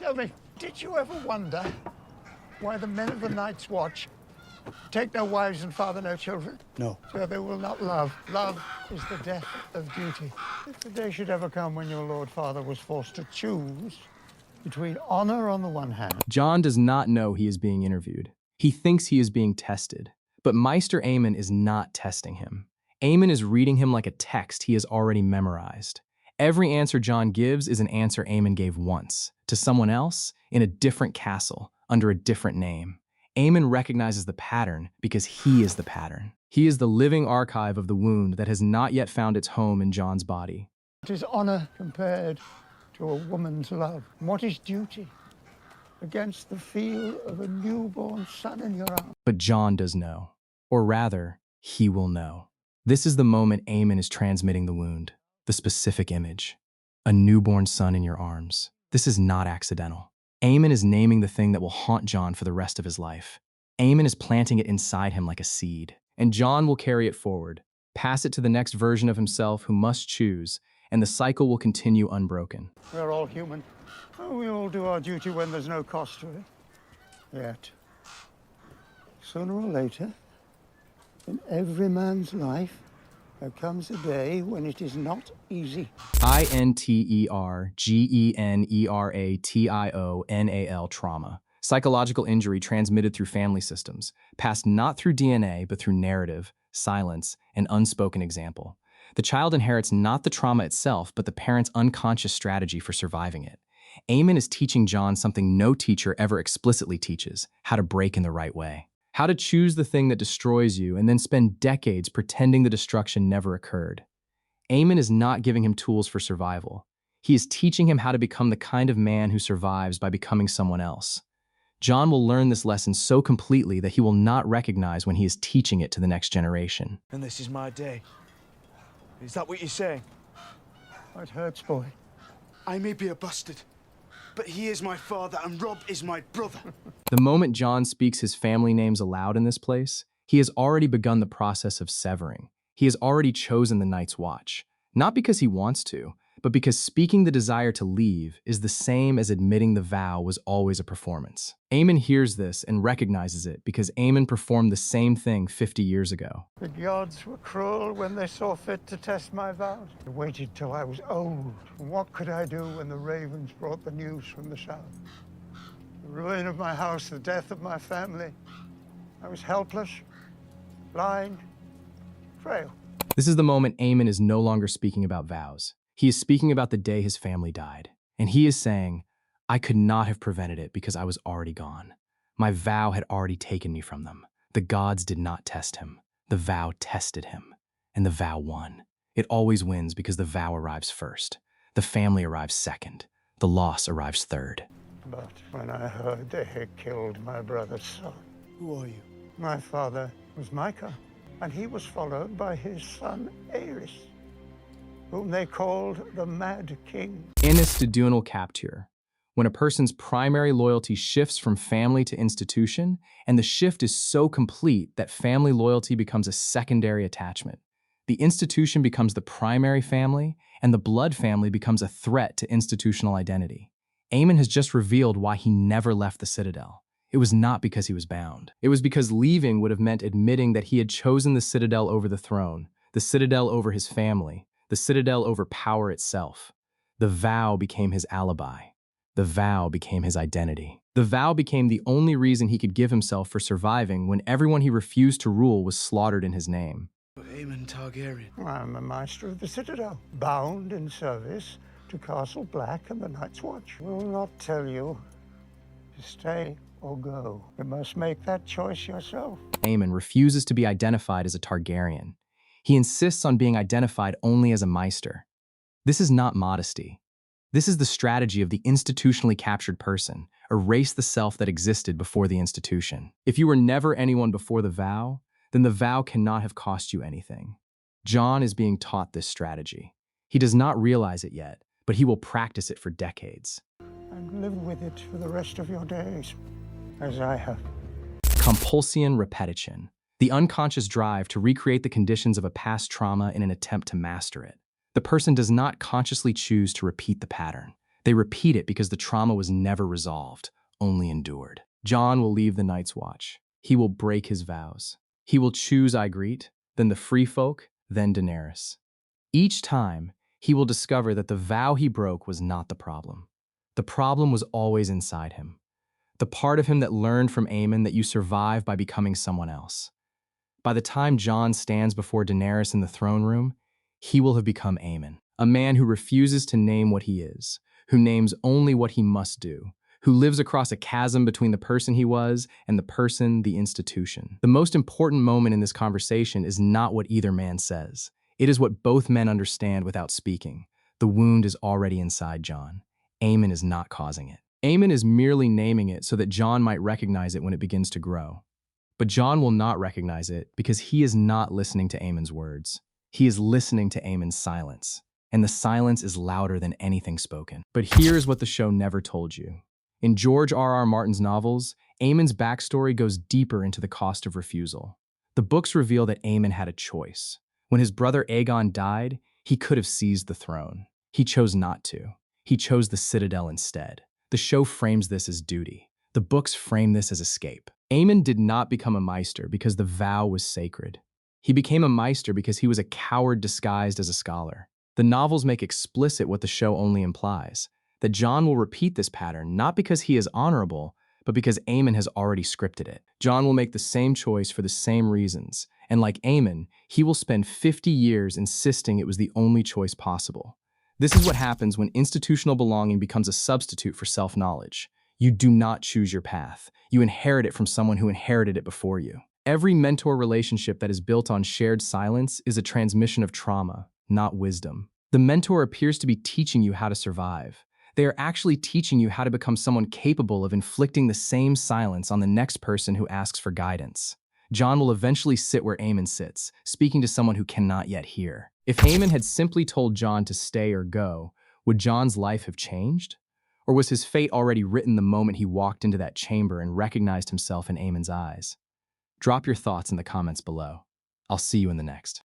Tell me, did you ever wonder why the men of the Night's Watch take no wives and father no children? No. So they will not love. Love is the death of duty. If the day should ever come when your Lord Father was forced to choose between honor on the one hand. Jon does not know he is being interviewed. He thinks he is being tested. But Maester Aemon is not testing him. Aemon is reading him like a text he has already memorized. Every answer Jon gives is an answer Aemon gave once, to someone else, in a different castle, under a different name. Aemon recognizes the pattern because he is the pattern. He is the living archive of the wound that has not yet found its home in Jon's body. What is honor compared to a woman's love? What is duty against the feel of a newborn son in your arms? But Jon does know. Or rather, he will know. This is the moment Aemon is transmitting the wound, the specific image. A newborn son in your arms. This is not accidental. Aemon is naming the thing that will haunt Jon for the rest of his life. Aemon is planting it inside him like a seed. And Jon will carry it forward, pass it to the next version of himself who must choose, and the cycle will continue unbroken. We're all human. We all do our duty when there's no cost to it. Yet, sooner or later, in every man's life, there comes a day when it is not easy. Intergenerational trauma. Psychological injury transmitted through family systems, passed not through DNA, but through narrative, silence, and unspoken example. The child inherits not the trauma itself, but the parent's unconscious strategy for surviving it. Aemon is teaching Jon something no teacher ever explicitly teaches: how to break in the right way. How to choose the thing that destroys you and then spend decades pretending the destruction never occurred. Aemon is not giving him tools for survival. He is teaching him how to become the kind of man who survives by becoming someone else. Jon will learn this lesson so completely that he will not recognize when he is teaching it to the next generation. And this is my day. Is that what you're saying? It hurts, boy. I may be a bastard, but he is my father and Rob is my brother. The moment Jon speaks his family names aloud in this place, he has already begun the process of severing. He has already chosen the Night's Watch, not because he wants to, but because speaking the desire to leave is the same as admitting the vow was always a performance. Aemon hears this and recognizes it because Aemon performed the same thing 50 years ago. The gods were cruel when they saw fit to test my vows. I waited till I was old. What could I do when the ravens brought the news from the south? The ruin of my house, the death of my family. I was helpless, blind, frail. This is the moment Aemon is no longer speaking about vows. He is speaking about the day his family died. And he is saying, I could not have prevented it because I was already gone. My vow had already taken me from them. The gods did not test him. The vow tested him. And the vow won. It always wins because the vow arrives first. The family arrives second. The loss arrives third. But when I heard they had killed my brother's son. Who are you? My father was Micah, and he was followed by his son Aerys, whom they called the Mad King. Institutional capture. When a person's primary loyalty shifts from family to institution, and the shift is so complete that family loyalty becomes a secondary attachment. The institution becomes the primary family, and the blood family becomes a threat to institutional identity. Aemon has just revealed why he never left the Citadel. It was not because he was bound. It was because leaving would have meant admitting that he had chosen the Citadel over the throne, the Citadel over his family, the Citadel over power itself. The vow became his alibi. The vow became his identity. The vow became the only reason he could give himself for surviving when everyone he refused to rule was slaughtered in his name. Aemon Targaryen. I'm a Maester of the Citadel, bound in service to Castle Black and the Night's Watch. Will not tell you to stay or go. You must make that choice yourself. Aemon refuses to be identified as a Targaryen. He insists on being identified only as a Maester. This is not modesty. This is the strategy of the institutionally captured person. Erase the self that existed before the institution. If you were never anyone before the vow, then the vow cannot have cost you anything. Jon is being taught this strategy. He does not realize it yet, but he will practice it for decades. And live with it for the rest of your days, as I have. Compulsion repetition. The unconscious drive to recreate the conditions of a past trauma in an attempt to master it. The person does not consciously choose to repeat the pattern. They repeat it because the trauma was never resolved, only endured. Jon will leave the Night's Watch. He will break his vows. He will choose Ygritte, then the Free Folk, then Daenerys. Each time, he will discover that the vow he broke was not the problem. The problem was always inside him. The part of him that learned from Aemon that you survive by becoming someone else. By the time Jon stands before Daenerys in the throne room, he will have become Aemon, a man who refuses to name what he is, who names only what he must do, who lives across a chasm between the person he was and the person, the institution. The most important moment in this conversation is not what either man says. It is what both men understand without speaking. The wound is already inside Jon. Aemon is not causing it. Aemon is merely naming it so that Jon might recognize it when it begins to grow. But Jon will not recognize it because he is not listening to Aemon's words. He is listening to Aemon's silence. And the silence is louder than anything spoken. But here's what the show never told you. In George R.R. Martin's novels, Aemon's backstory goes deeper into the cost of refusal. The books reveal that Aemon had a choice. When his brother Aegon died, he could have seized the throne. He chose not to. He chose the Citadel instead. The show frames this as duty. The books frame this as escape. Aemon did not become a Maester because the vow was sacred. He became a Maester because he was a coward disguised as a scholar. The novels make explicit what the show only implies, that Jon will repeat this pattern not because he is honorable, but because Aemon has already scripted it. Jon will make the same choice for the same reasons, and like Aemon, he will spend 50 years insisting it was the only choice possible. This is what happens when institutional belonging becomes a substitute for self-knowledge. You do not choose your path. You inherit it from someone who inherited it before you. Every mentor relationship that is built on shared silence is a transmission of trauma, not wisdom. The mentor appears to be teaching you how to survive. They are actually teaching you how to become someone capable of inflicting the same silence on the next person who asks for guidance. Jon will eventually sit where Aemon sits, speaking to someone who cannot yet hear. If Aemon had simply told Jon to stay or go, would Jon's life have changed? Or was his fate already written the moment he walked into that chamber and recognized himself in Aemon's eyes? Drop your thoughts in the comments below. I'll see you in the next.